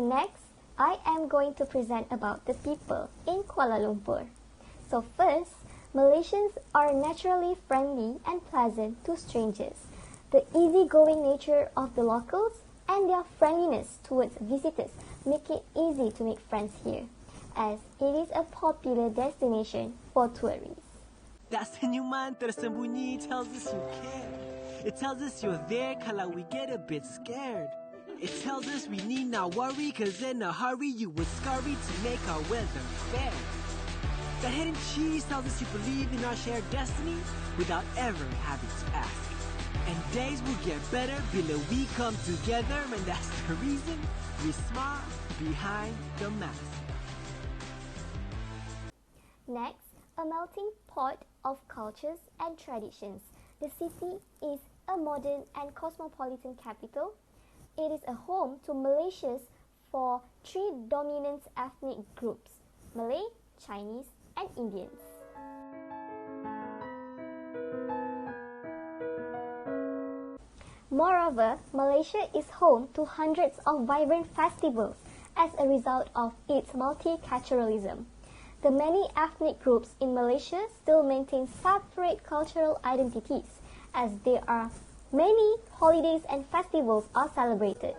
Next, I am going to present about the people in Kuala Lumpur. So first, Malaysians are naturally friendly and pleasant to strangers. The easygoing nature of the locals and their friendliness towards visitors make it easy to make friends here, as it is a popular destination for tourists. That senyuman tersembunyi tells us you care. It tells us you're there kalau we get a bit scared. It tells us we need not worry, cause in a hurry you would scurry to make our weather fair. That hidden cheese tells us you believe in our shared destiny without ever having to ask. And days will get better bila we come together, and that's the reason we smile behind the mask. Next, a melting pot of cultures and traditions. The city is a modern and cosmopolitan capital. It is a home to Malaysia's for three dominant ethnic groups: Malay, Chinese, and Indians. Moreover, Malaysia is home to hundreds of vibrant festivals as a result of its multiculturalism. The many ethnic groups in Malaysia still maintain separate cultural identities, as there are many holidays and festivals are celebrated.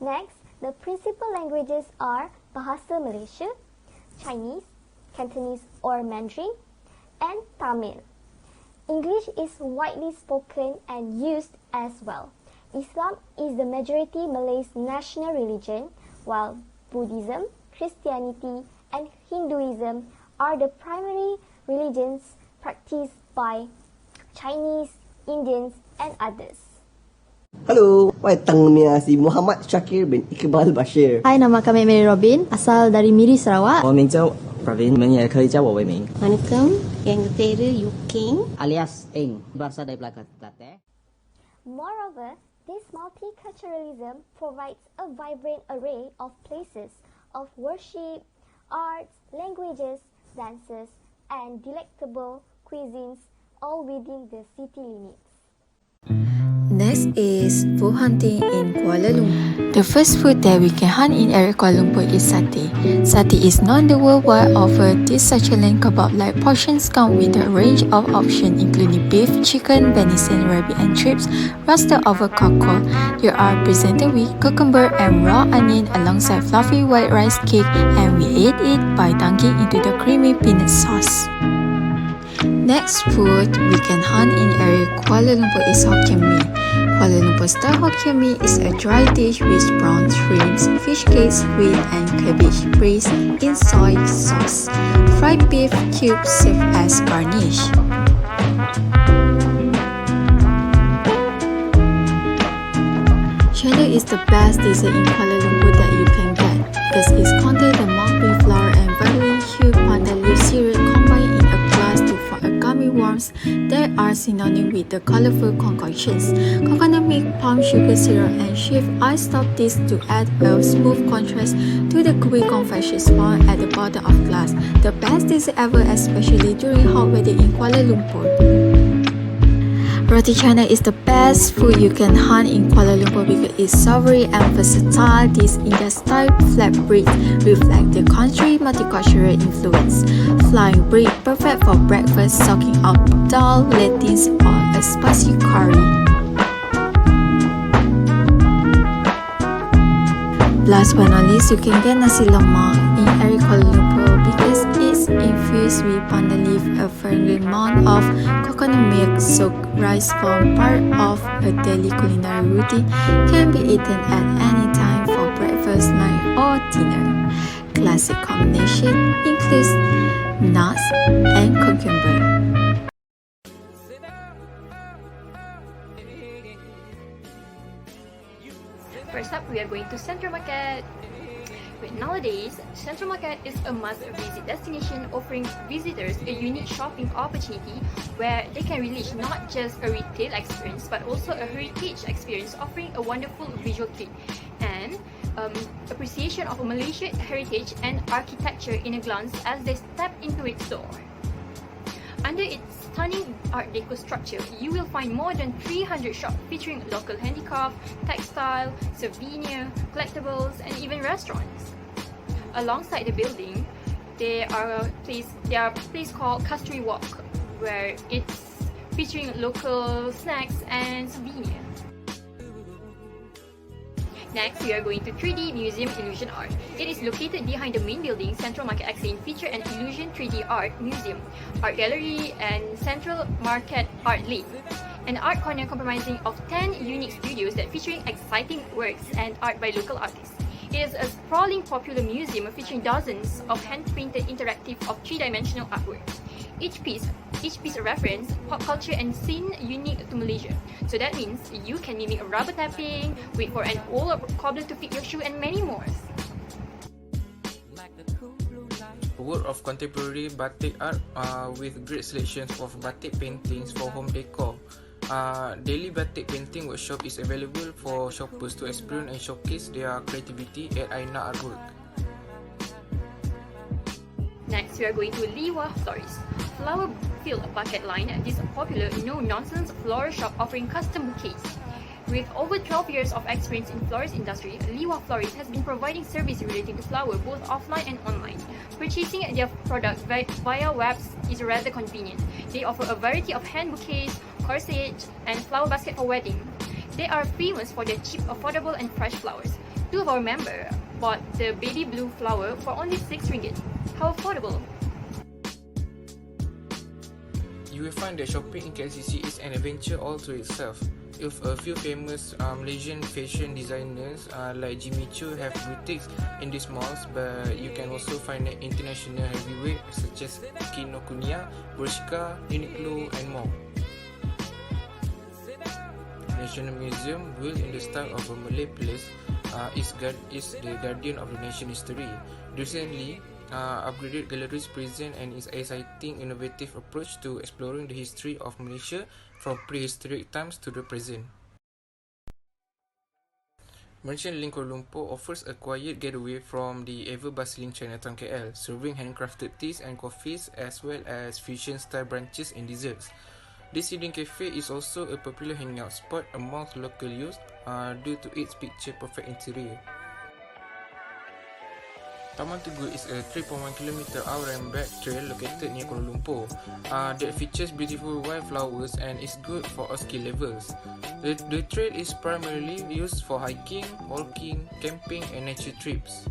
Next, the principal languages are Bahasa Malaysia, Chinese, Cantonese or Mandarin, and Tamil. English is widely spoken and used as well. Islam is the majority Malay's national religion, while Buddhism, Christianity, and Hinduism are the primary religions practiced by Chinese, Indians, and others. Halo, Waitang si Muhammad Syakir bin Iqbal Bashir. Hai, nama kami Mary Robin, asal dari Miri, Sarawak. 我名叫 Pravin， 你们也可以叫我为名。 Vanakkam, yang saya Yuking. alias Eng, berasal dari belakang Tate. Moreover, this multiculturalism provides a vibrant array of places of worship, arts, languages, dances, and delectable cuisines, all within the city limits. Next is food hunting in Kuala Lumpur. The first food that we can hunt in area Kuala Lumpur is satay. Satay is known the worldwide offer. This succulent kebab-like portions come with a range of options including beef, chicken, venison, rabbit and trips, roasted over charcoal. You are presented with cucumber and raw onion alongside fluffy white rice cake, and we ate it by dunking into the creamy peanut sauce. Next food we can hunt in area Kuala Lumpur is Hokkien Mee. Kuala Lumpur style Hokkien Mee is a dry dish with brown shrimps, fish cakes, squid and cabbage braised in soy sauce. Fried beef cubes served as garnish. Chendol is the best dessert in Kuala Lumpur that you can get because it contains the mung bean flour and violet hue pandan leaf cereal combined in a glass to form a gummy worms that are synonymous with the colorful concoctions. Coconut milk, palm sugar syrup and shaved ice top this to add a smooth contrast to the gooey confections found at the bottom of glass. The best dessert ever, especially during hot weather in Kuala Lumpur. Roti canai is the best food you can hunt in Kuala Lumpur because it's savory and versatile. This Indian-style flatbread reflects the country's multicultural influence. Flying bread, perfect for breakfast, soaking up dal, lettuce, or a spicy curry. Last but not least, you can get nasi lemak in area Kuala Lumpur because it's infused with pandan leaf, a fragrant amount of coconut milk soaked rice form part of a daily culinary routine, can be eaten at any time for breakfast, lunch or dinner. Classic combination includes nuts and cucumber. first up, we are going to Central Market. But nowadays, Central Market is a must-visit destination offering visitors a unique shopping opportunity where they can relish not just a retail experience but also a heritage experience offering a wonderful visual treat and appreciation of Malaysian heritage and architecture in a glance as they step into its door. Under its stunning Art Deco structure, you will find more than 300 shops featuring local handicraft, textile, souvenir, collectibles, and even restaurants. Alongside the building, there are a place called Custody Walk, where it's featuring local snacks and souvenirs. Next, we are going to 3D Museum Illusion Art. It is located behind the main building. Central Market Exchange feature an Illusion 3D Art Museum, Art Gallery, and Central Market Art Lane. An art corner comprising of 10 unique studios that featuring exciting works and art by local artists. It is a sprawling popular museum featuring dozens of hand-painted interactive of three-dimensional artworks. Each piece a reference, pop culture and scene unique to Malaysia. So that means you can mimic a rubber tapping, wait for an old cobbler to fit your shoe and many more. A world of contemporary batik art with great selections of batik paintings for home decor. Daily batik painting workshop is available for shoppers to experience and showcase their creativity at Aina Artwork. Next, we are going to Liwa Florist. Flower-filled bucket line, this popular no-nonsense floral shop offering custom bouquets. With over 12 years of experience in florist industry, Liwa Florist has been providing service relating to flower both offline and online. Purchasing their product via webs is rather convenient. They offer a variety of hand bouquets, corsage, and flower basket for wedding. They are famous for their cheap, affordable, and fresh flowers. Two of our members bought the baby blue flower for only 6 ringgit. How affordable! You will find that shopping in KLCC is an adventure all to itself. With a few famous Malaysian fashion designers like Jimmy Choo have boutiques in these malls, but you can also find an international heavyweight such as Kinokuniya, Bershka, Uniqlo, and more. National Museum, built in the style of a Malay place, is the guardian of the nation history. Recently, upgraded galleries present an exciting innovative approach to exploring the history of Malaysia from prehistoric times to the present. Merchant Link Kuala Lumpur offers a quiet getaway from the ever-bustling Chinatown KL, serving handcrafted teas and coffees as well as fusion-style brunches and desserts. This hidden cafe is also a popular hangout spot amongst local youth due to its picture-perfect interior. Taman Tugu is a 3.1 km out and back trail located near Kuala Lumpur that features beautiful wildflowers and is good for all skill levels. The trail is primarily used for hiking, walking, camping and nature trips.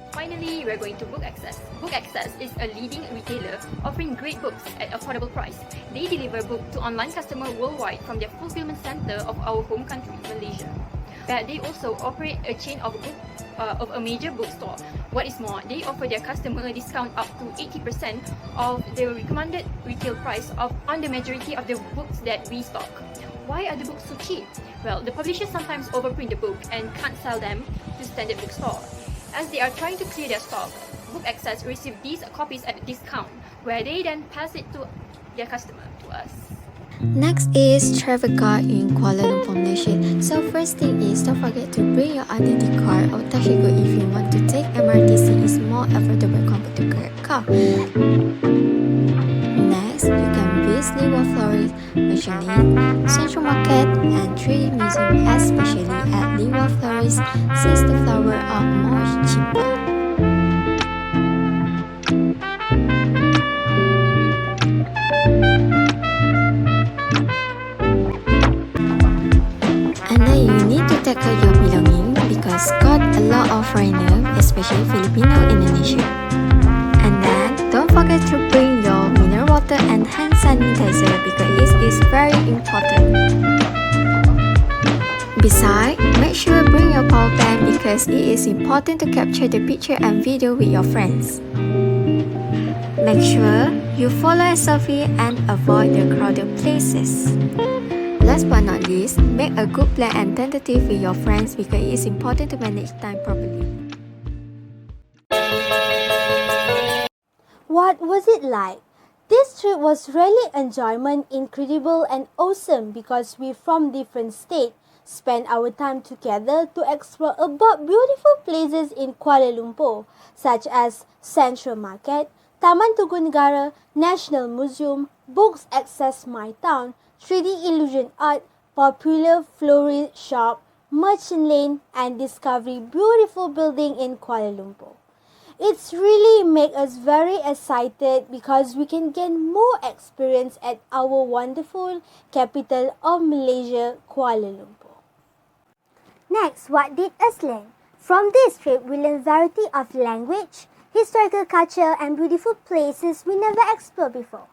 Finally, we are going to Book Access. Book Access is a leading retailer offering great books at affordable price. They deliver books to online customers worldwide from their fulfillment center of our home country, Malaysia. But they also operate a chain of a major bookstore. What is more, they offer their customer a discount up to 80% of the recommended retail price on the majority of the books that we stock. Why are the books so cheap? Well, the publishers sometimes overprint the book and can't sell them to standard bookstore. As they are trying to clear their stock, Book Access receive these copies at a discount, where they then pass it to their customer, to us. Next is Travel Card in Kuala Lumpur, Malaysia. So first thing is, don't forget to bring your identity card or Tashigo if you want to take MRTC. Is more affordable compared to credit card. Next, you can visit Liwa Florist, Merchant Central Market and 3D Museum, especially at Liwa Florist since the flowers are much cheaper. And then you need to take out your belongings because got a lot of foreigners, especially Filipino, Indonesia. And then don't forget to bring your mineral water and hand sanitizer because it is very important. Besides, make sure bring your power bank because it is important to capture the picture and video with your friends. Make sure you follow a selfie and avoid the crowded places. Last but not least, make a good plan and tentative with your friends because it is important to manage time properly. What was it like? This trip was really enjoyment, incredible and awesome because we from different states spent our time together to explore about beautiful places in Kuala Lumpur such as Central Market, Taman Tugu Negara, National Museum, Books Access My Town, 3D Illusion Art, Popular Florist Shop, Merchant Lane and Discovery beautiful building in Kuala Lumpur. It's really make us very excited because we can gain more experience at our wonderful capital of Malaysia, Kuala Lumpur. Next, what did us learn? From this trip, we learned variety of language, historical culture and beautiful places we never explored before.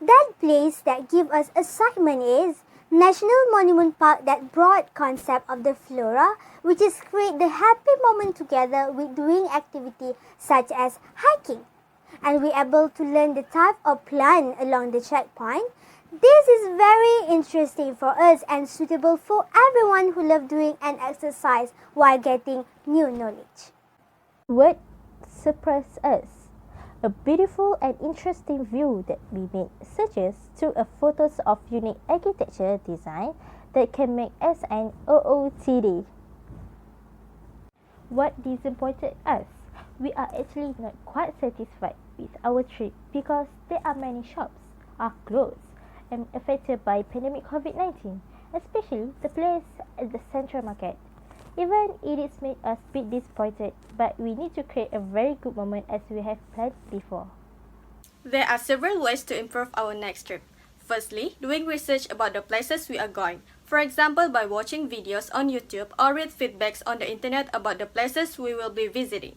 That place that give us excitement is National Monument Park that broad concept of the flora, which is create the happy moment together with doing activity such as hiking. And we able to learn the type of plant along the checkpoint. This is very interesting for us and suitable for everyone who love doing an exercise while getting new knowledge. What surprised us? A beautiful and interesting view that we made searches to a photos of unique architecture design that can make us an OOTD. What disappointed us? We are actually not quite satisfied with our trip because there are many shops are closed and affected by pandemic COVID-19, especially the place at the Central Market. Even it is made us a bit disappointed, but we need to create a very good moment as we have planned before. There are several ways to improve our next trip. Firstly, doing research about the places we are going. For example, by watching videos on YouTube or read feedbacks on the internet about the places we will be visiting.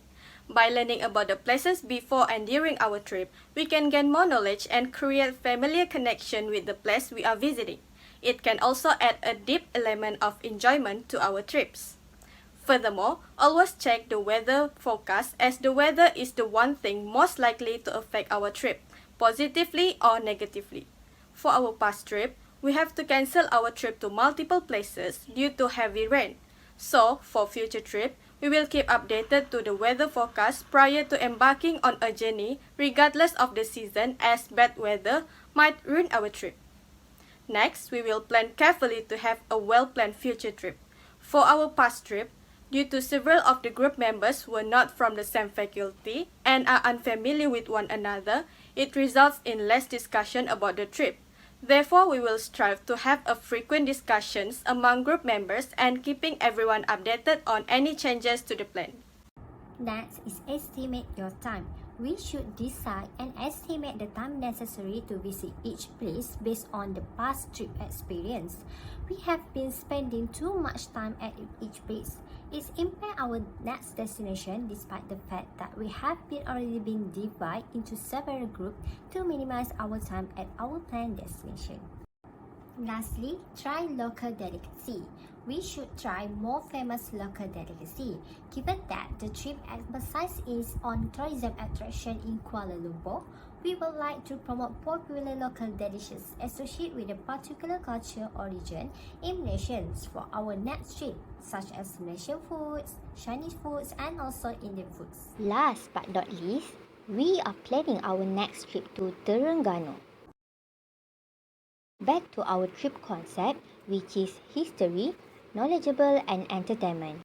By learning about the places before and during our trip, we can gain more knowledge and create familiar connection with the place we are visiting. It can also add a deep element of enjoyment to our trips. Furthermore, always check the weather forecast as the weather is the one thing most likely to affect our trip, positively or negatively. For our past trip, we have to cancel our trip to multiple places due to heavy rain. So, for future trip, we will keep updated to the weather forecast prior to embarking on a journey regardless of the season as bad weather might ruin our trip. Next, we will plan carefully to have a well-planned future trip. For our past trip, due to several of the group members were not from the same faculty and are unfamiliar with one another, it results in less discussion about the trip. Therefore, we will strive to have a frequent discussions among group members and keeping everyone updated on any changes to the plan. Next is estimate your time. We should decide and estimate the time necessary to visit each place based on the past trip experience. We have been spending too much time at each place. It impacts our next destination despite the fact that we have already been divided into several groups to minimize our time at our planned destination. Lastly, try local delicacy. We should try more famous local delicacy. Given that the trip emphasizes on tourism attraction in Kuala Lumpur, we would like to promote popular local dishes associated with a particular culture or region in Malaysia for our next trip, such as Malaysian foods, Chinese foods, and also Indian foods. Last but not least, we are planning our next trip to Terengganu. Back to our trip concept, which is history, knowledgeable and entertainment.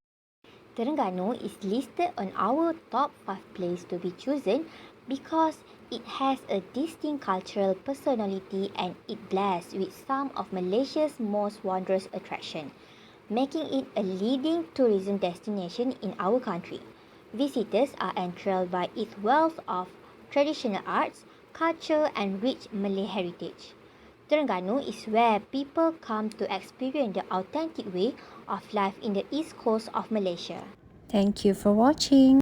Terengganu is listed on our top 5 places to be chosen because it has a distinct cultural personality and it blasts with some of Malaysia's most wondrous attractions, making it a leading tourism destination in our country. Visitors are enthralled by its wealth of traditional arts, culture and rich Malay heritage. Terengganu is where people come to experience the authentic way of life in the east coast of Malaysia. Thank you for watching.